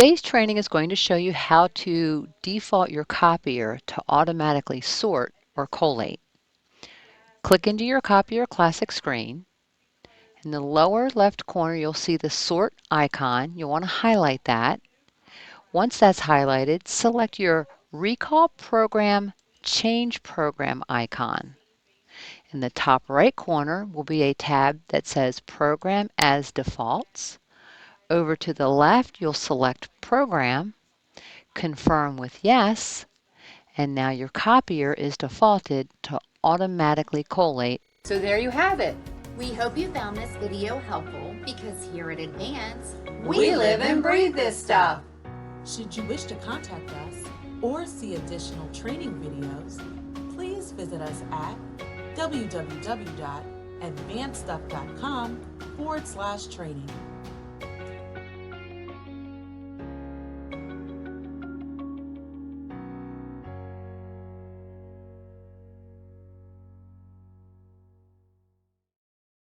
Today's training is going to show you how to default your copier to automatically sort or collate. Click into your Copier Classic screen. In the lower left corner, you'll see the sort icon. You'll want to highlight that. Once that's highlighted, select your Recall Program Change Program icon. In the top right corner will be a tab that says Program as Defaults. Over to the left, you'll select Program, confirm with Yes, and now your copier is defaulted to automatically collate. So there you have it. We hope you found this video helpful because here at Advance, We live and breathe this stuff. Should you wish to contact us or see additional training videos, please visit us at www.advancedstuff.com/training.